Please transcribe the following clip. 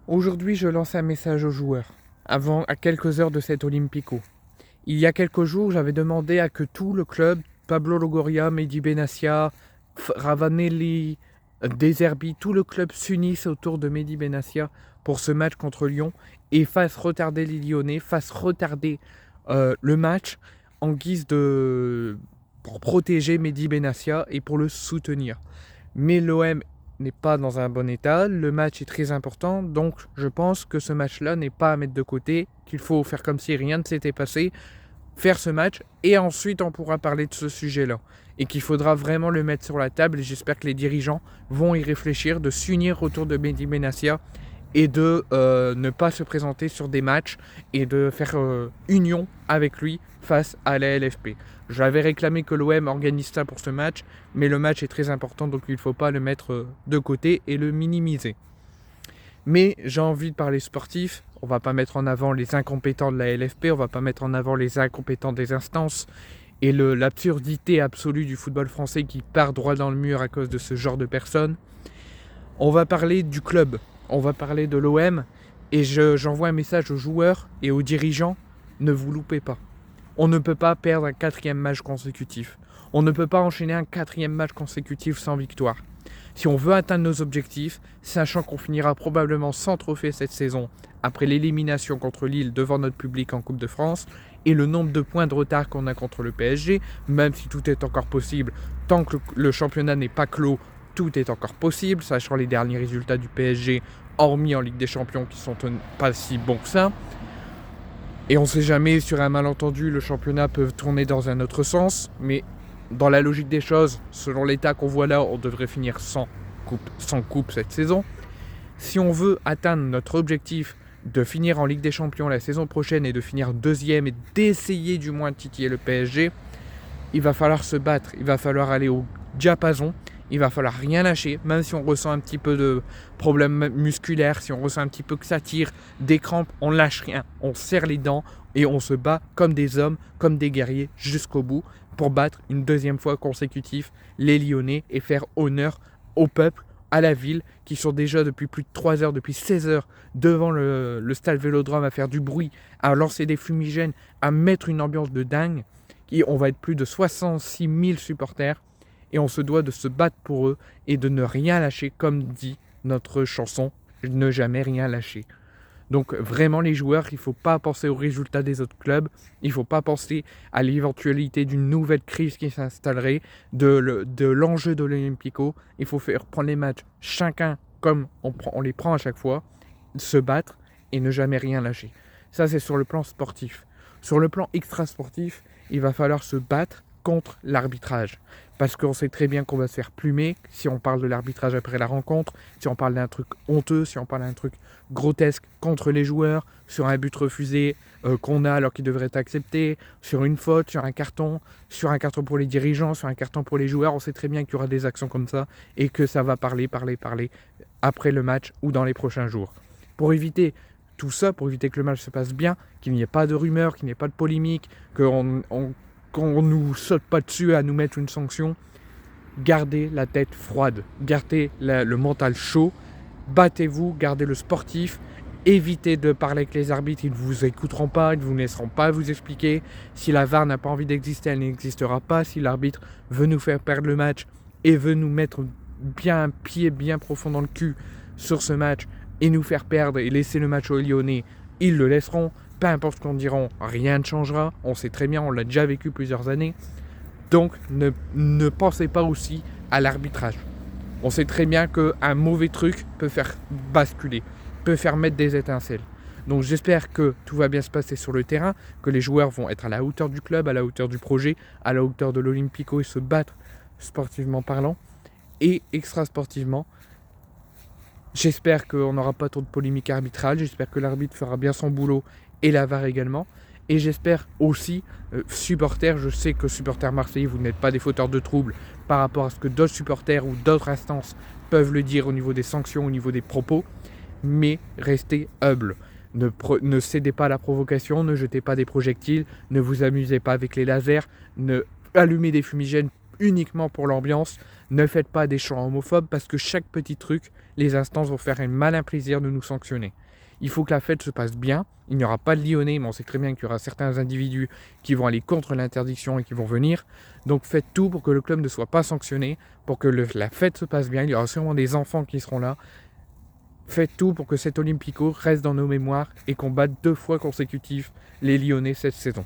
Aujourd'hui, je lance un message aux joueurs, à quelques heures de cet Olympico. Il y a quelques jours, j'avais demandé à que tout le club, Pablo Longoria, Mehdi Benassia, Ravanelli, De Zerbi, tout le club s'unisse autour de Mehdi Benassia pour ce match contre Lyon et fasse retarder les Lyonnais, fasse retarder le match en guise de pour protéger Mehdi Benassia et pour le soutenir. Mais l'OM n'est pas dans un bon état, le match est très important, donc je pense que ce match-là n'est pas à mettre de côté, qu'il faut faire comme si rien ne s'était passé, faire ce match, et ensuite on pourra parler de ce sujet-là. Et qu'il faudra vraiment le mettre sur la table, et j'espère que les dirigeants vont y réfléchir, de s'unir autour de Mehdi Benassia, et de ne pas se présenter sur des matchs, et de faire union avec lui face à la LFP. J'avais réclamé que l'OM organise ça pour ce match, mais le match est très important, donc il ne faut pas le mettre de côté et le minimiser. Mais j'ai envie de parler sportif. On va pas mettre en avant les incompétents de la LFP, on va pas mettre en avant les incompétents des instances et l'absurdité absolue du football français qui part droit dans le mur à cause de ce genre de personnes. On va parler du club, on va parler de l'OM et j'envoie un message aux joueurs et aux dirigeants, ne vous loupez pas. On ne peut pas perdre un 4e match consécutif. On ne peut pas enchaîner un 4e match consécutif sans victoire. Si on veut atteindre nos objectifs, sachant qu'on finira probablement sans trophée cette saison, après l'élimination contre Lille devant notre public en Coupe de France, et le nombre de points de retard qu'on a contre le PSG, même si tout est encore possible, tant que le championnat n'est pas clos, tout est encore possible, sachant les derniers résultats du PSG, hormis en Ligue des Champions qui sont pas si bons que ça. Et on ne sait jamais, sur un malentendu, le championnat peut tourner dans un autre sens, mais dans la logique des choses, selon l'état qu'on voit là, on devrait finir sans coupe cette saison. Si on veut atteindre notre objectif de finir en Ligue des Champions la saison prochaine et de finir 2e et d'essayer du moins de titiller le PSG, il va falloir se battre, il va falloir aller au diapason, il va falloir rien lâcher, même si on ressent un petit peu de problèmes musculaires, si on ressent un petit peu que ça tire, des crampes, on lâche rien, on serre les dents et on se bat comme des hommes, comme des guerriers jusqu'au bout pour battre une 2e fois consécutive les Lyonnais et faire honneur au peuple, à la ville, qui sont déjà depuis plus de 3 heures, depuis 16 heures, devant le stade Vélodrome à faire du bruit, à lancer des fumigènes, à mettre une ambiance de dingue. On va être plus de 66 000 supporters et on se doit de se battre pour eux et de ne rien lâcher, comme dit notre chanson, ne jamais rien lâcher. Donc vraiment les joueurs, il ne faut pas penser aux résultats des autres clubs, il ne faut pas penser à l'éventualité d'une nouvelle crise qui s'installerait, de l'enjeu de l'Olympico. Il faut prendre les matchs chacun comme on les prend à chaque fois, se battre et ne jamais rien lâcher. Ça c'est sur le plan sportif. Sur le plan extra-sportif, il va falloir se battre contre l'arbitrage. Parce qu'on sait très bien qu'on va se faire plumer si on parle de l'arbitrage après la rencontre, si on parle d'un truc honteux, si on parle d'un truc grotesque contre les joueurs, sur un but refusé qu'on a alors qu'il devrait être accepté, sur une faute, sur un carton pour les dirigeants, sur un carton pour les joueurs. On sait très bien qu'il y aura des actions comme ça et que ça va parler après le match ou dans les prochains jours. Pour éviter tout ça, pour éviter que le match se passe bien, qu'il n'y ait pas de rumeurs, qu'il n'y ait pas de polémique, qu'on nous saute pas dessus à nous mettre une sanction, gardez la tête froide, gardez le mental chaud, battez-vous, gardez le sportif, évitez de parler avec les arbitres, ils ne vous écouteront pas, ils ne vous laisseront pas vous expliquer. Si la VAR n'a pas envie d'exister, elle n'existera pas. Si l'arbitre veut nous faire perdre le match et veut nous mettre bien un pied bien profond dans le cul sur ce match et nous faire perdre et laisser le match aux Lyonnais, ils le laisseront. Peu importe ce qu'on dira, rien ne changera. On sait très bien, on l'a déjà vécu plusieurs années. Donc, ne pensez pas aussi à l'arbitrage. On sait très bien qu'un mauvais truc peut faire basculer, peut faire mettre des étincelles. Donc j'espère que tout va bien se passer sur le terrain, que les joueurs vont être à la hauteur du club, à la hauteur du projet, à la hauteur de l'Olympico et se battre sportivement parlant. Et extra-sportivement, j'espère qu'on n'aura pas trop de polémiques arbitrales, j'espère que l'arbitre fera bien son boulot et la VAR également. Et j'espère aussi, supporters, je sais que supporters marseillais, vous n'êtes pas des fauteurs de troubles par rapport à ce que d'autres supporters ou d'autres instances peuvent le dire au niveau des sanctions, au niveau des propos, mais restez humbles. Ne cédez pas à la provocation, ne jetez pas des projectiles, ne vous amusez pas avec les lasers, ne allumez des fumigènes uniquement pour l'ambiance. Ne faites pas des chants homophobes parce que chaque petit truc, les instances vont faire un malin plaisir de nous sanctionner. Il faut que la fête se passe bien. Il n'y aura pas de Lyonnais, mais on sait très bien qu'il y aura certains individus qui vont aller contre l'interdiction et qui vont venir. Donc faites tout pour que le club ne soit pas sanctionné, pour que la fête se passe bien. Il y aura sûrement des enfants qui seront là. Faites tout pour que cet Olympico reste dans nos mémoires et qu'on batte 2 fois consécutifs les Lyonnais cette saison.